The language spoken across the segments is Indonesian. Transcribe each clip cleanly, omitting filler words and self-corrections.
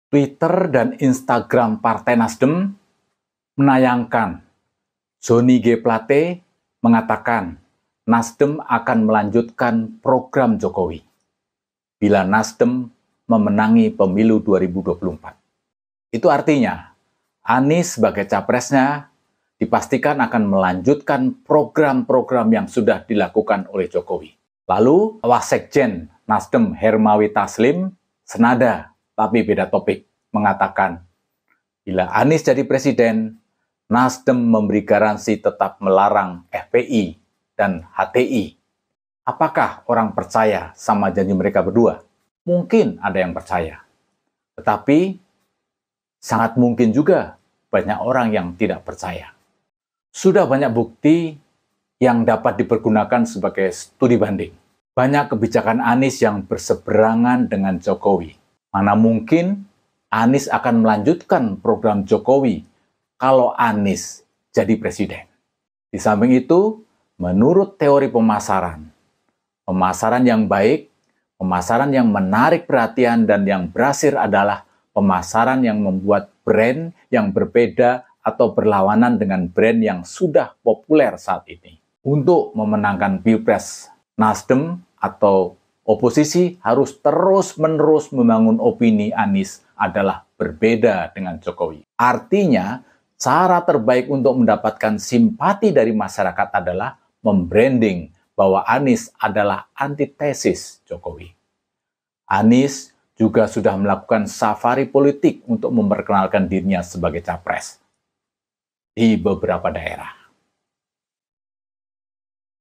Twitter dan Instagram Partai Nasdem menayangkan Johnny G. Plate mengatakan Nasdem akan melanjutkan program Jokowi bila Nasdem memenangi pemilu 2024. Itu artinya Anies sebagai capresnya dipastikan akan melanjutkan program-program yang sudah dilakukan oleh Jokowi. Lalu Wasekjen Nasdem Hermawi Taslim senada tapi beda topik, mengatakan, bila Anies jadi presiden, Nasdem memberi garansi tetap melarang FPI dan HTI. Apakah orang percaya sama janji mereka berdua? Mungkin ada yang percaya. Tetapi, sangat mungkin juga banyak orang yang tidak percaya. Sudah banyak bukti yang dapat dipergunakan sebagai studi banding. Banyak kebijakan Anies yang berseberangan dengan Jokowi. Mana mungkin Anies akan melanjutkan program Jokowi kalau Anies jadi presiden. Di samping itu, menurut teori pemasaran yang baik, pemasaran yang menarik perhatian dan yang berhasil adalah pemasaran yang membuat brand yang berbeda atau berlawanan dengan brand yang sudah populer saat ini. Untuk memenangkan Pilpres, Nasdem atau oposisi harus terus-menerus membangun opini Anies adalah berbeda dengan Jokowi. Artinya, cara terbaik untuk mendapatkan simpati dari masyarakat adalah membranding bahwa Anies adalah antitesis Jokowi. Anies juga sudah melakukan safari politik untuk memperkenalkan dirinya sebagai capres di beberapa daerah.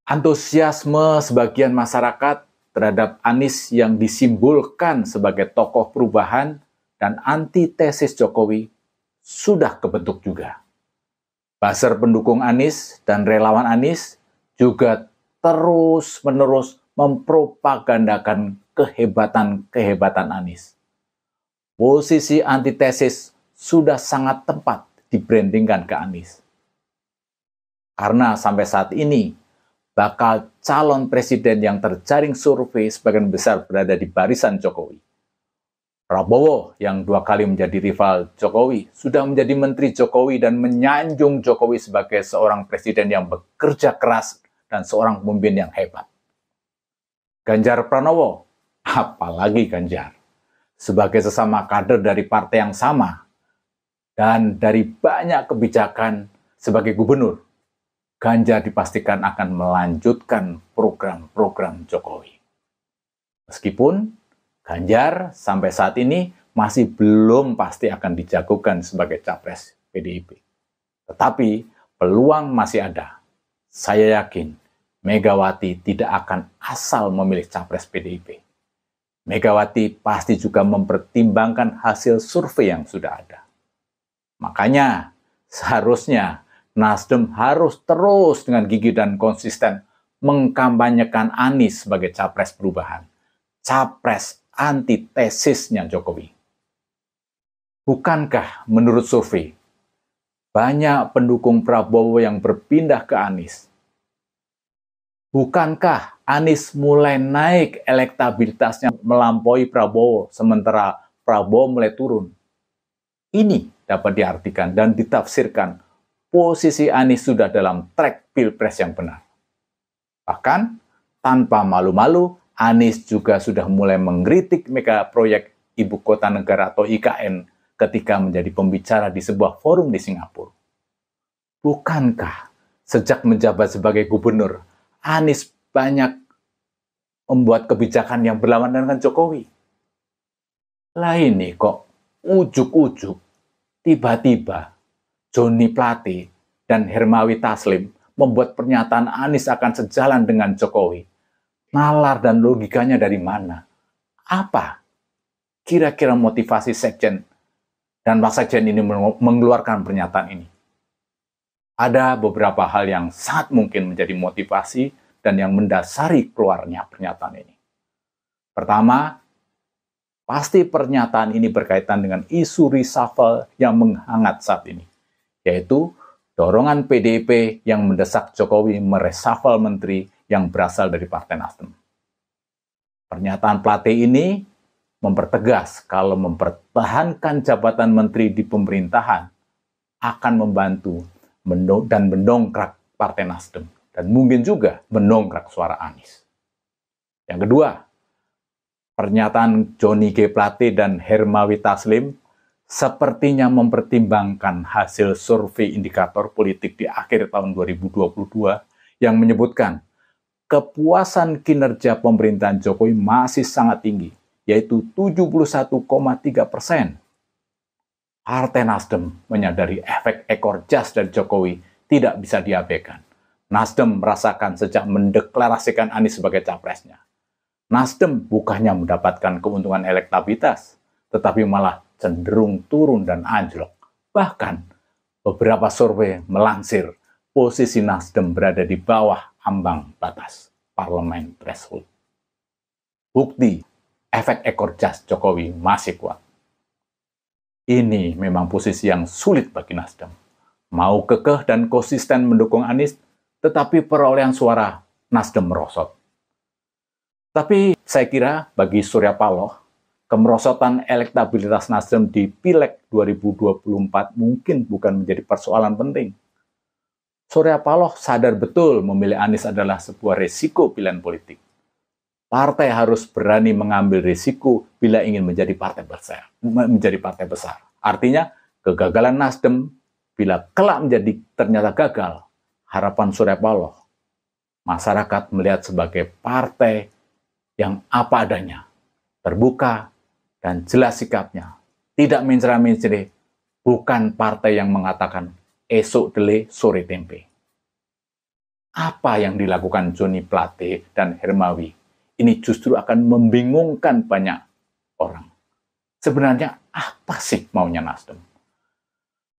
Antusiasme sebagian masyarakat terhadap Anies yang disimbolkan sebagai tokoh perubahan dan antitesis Jokowi sudah kebentuk juga. Buzzer pendukung Anies dan relawan Anies juga terus-menerus mempropagandakan kehebatan Anies. Posisi antitesis sudah sangat tepat dibrandingkan ke Anies. Karena sampai saat ini, bakal calon presiden yang terjaring survei sebagian besar berada di barisan Jokowi. Prabowo yang 2 kali menjadi rival Jokowi sudah menjadi menteri Jokowi dan menyanjung Jokowi sebagai seorang presiden yang bekerja keras dan seorang pemimpin yang hebat. Ganjar Pranowo, apalagi Ganjar, sebagai sesama kader dari partai yang sama dan dari banyak kebijakan sebagai gubernur, Ganjar dipastikan akan melanjutkan program-program Jokowi. Meskipun Ganjar sampai saat ini masih belum pasti akan dijagokan sebagai capres PDIP. Tetapi peluang masih ada. Saya yakin Megawati tidak akan asal memilih capres PDIP. Megawati pasti juga mempertimbangkan hasil survei yang sudah ada. Makanya seharusnya Nasdem harus terus dengan gigih dan konsisten mengkampanyekan Anies sebagai capres perubahan, capres antitesisnya Jokowi. Bukankah menurut survei, banyak pendukung Prabowo yang berpindah ke Anies? Bukankah Anies mulai naik elektabilitasnya melampaui Prabowo, sementara Prabowo mulai turun? Ini dapat diartikan dan ditafsirkan posisi Anies sudah dalam track Pilpres yang benar. Bahkan, tanpa malu-malu, Anies juga sudah mulai mengkritik mega proyek Ibu Kota Negara atau IKN ketika menjadi pembicara di sebuah forum di Singapura. Bukankah sejak menjabat sebagai gubernur, Anies banyak membuat kebijakan yang berlawanan dengan Jokowi? Lah ini kok ujuk-ujuk, tiba-tiba Johnny Plate dan Hermawi Taslim membuat pernyataan Anies akan sejalan dengan Jokowi. Nalar dan logikanya dari mana? Apa kira-kira motivasi Sekjen dan Wasekjen ini mengeluarkan pernyataan ini? Ada beberapa hal yang sangat mungkin menjadi motivasi dan yang mendasari keluarnya pernyataan ini. Pertama, pasti pernyataan ini berkaitan dengan isu reshuffle yang menghangat saat ini, yaitu dorongan PDIP yang mendesak Jokowi mereshuffle menteri yang berasal dari Partai Nasdem. Pernyataan Plate ini mempertegas kalau mempertahankan jabatan menteri di pemerintahan akan membantu dan mendongkrak Partai Nasdem dan mungkin juga mendongkrak suara Anies. Yang kedua, pernyataan Johnny G. Plate dan Hermawi Taslim sepertinya mempertimbangkan hasil survei indikator politik di akhir tahun 2022 yang menyebutkan kepuasan kinerja pemerintahan Jokowi masih sangat tinggi, yaitu 71,3%. Partai Nasdem menyadari efek ekor jas dari Jokowi tidak bisa diabaikan. Nasdem merasakan sejak mendeklarasikan Anies sebagai capresnya. Nasdem bukannya mendapatkan keuntungan elektabilitas, tetapi malah cenderung turun dan anjlok. Bahkan, beberapa survei melansir posisi Nasdem berada di bawah ambang batas parlemen threshold. Bukti, efek ekor jas Jokowi masih kuat. Ini memang posisi yang sulit bagi Nasdem. Mau kekeh dan konsisten mendukung Anies, tetapi perolehan suara Nasdem merosot. Tapi saya kira bagi Surya Paloh, kemerosotan elektabilitas Nasdem di Pileg 2024 mungkin bukan menjadi persoalan penting. Surya Paloh sadar betul memilih Anies adalah sebuah risiko pilihan politik. Partai harus berani mengambil risiko bila ingin menjadi partai besar. Artinya, kegagalan Nasdem bila kelak ternyata gagal, harapan Surya Paloh, masyarakat melihat sebagai partai yang apa adanya, terbuka dan jelas sikapnya, tidak mencela-mencela, bukan partai yang mengatakan esok dele sore tempe. Apa yang dilakukan Johnny Plate dan Hermawi ini justru akan membingungkan banyak orang. Sebenarnya apa sih maunya Nasdem?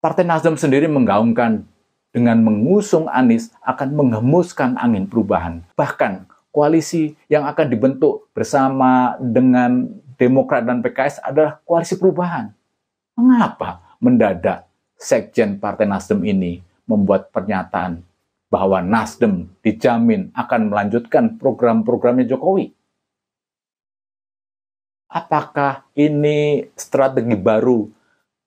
Partai Nasdem sendiri menggaungkan dengan mengusung Anies akan menghembuskan angin perubahan. Bahkan koalisi yang akan dibentuk bersama dengan Demokrat dan PKS adalah koalisi perubahan. Mengapa mendadak Sekjen Partai Nasdem ini membuat pernyataan bahwa Nasdem dijamin akan melanjutkan program-programnya Jokowi? Apakah ini strategi baru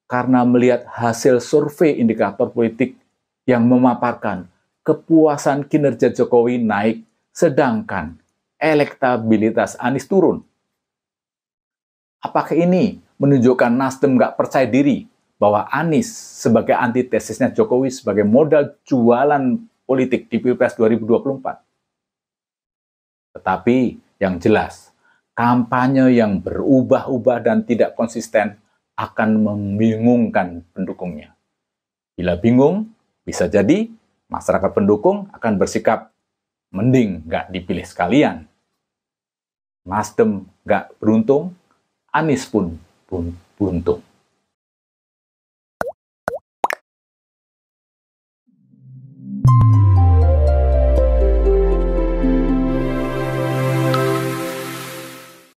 karena melihat hasil survei indikator politik yang memaparkan kepuasan kinerja Jokowi naik sedangkan elektabilitas Anies turun? Apakah ini menunjukkan Nasdem nggak percaya diri bahwa Anies sebagai antitesisnya Jokowi sebagai modal jualan politik di Pilpres 2024? Tetapi yang jelas, kampanye yang berubah-ubah dan tidak konsisten akan membingungkan pendukungnya. Bila bingung, bisa jadi masyarakat pendukung akan bersikap mending nggak dipilih sekalian. Nasdem nggak beruntung, Anies pun buntung.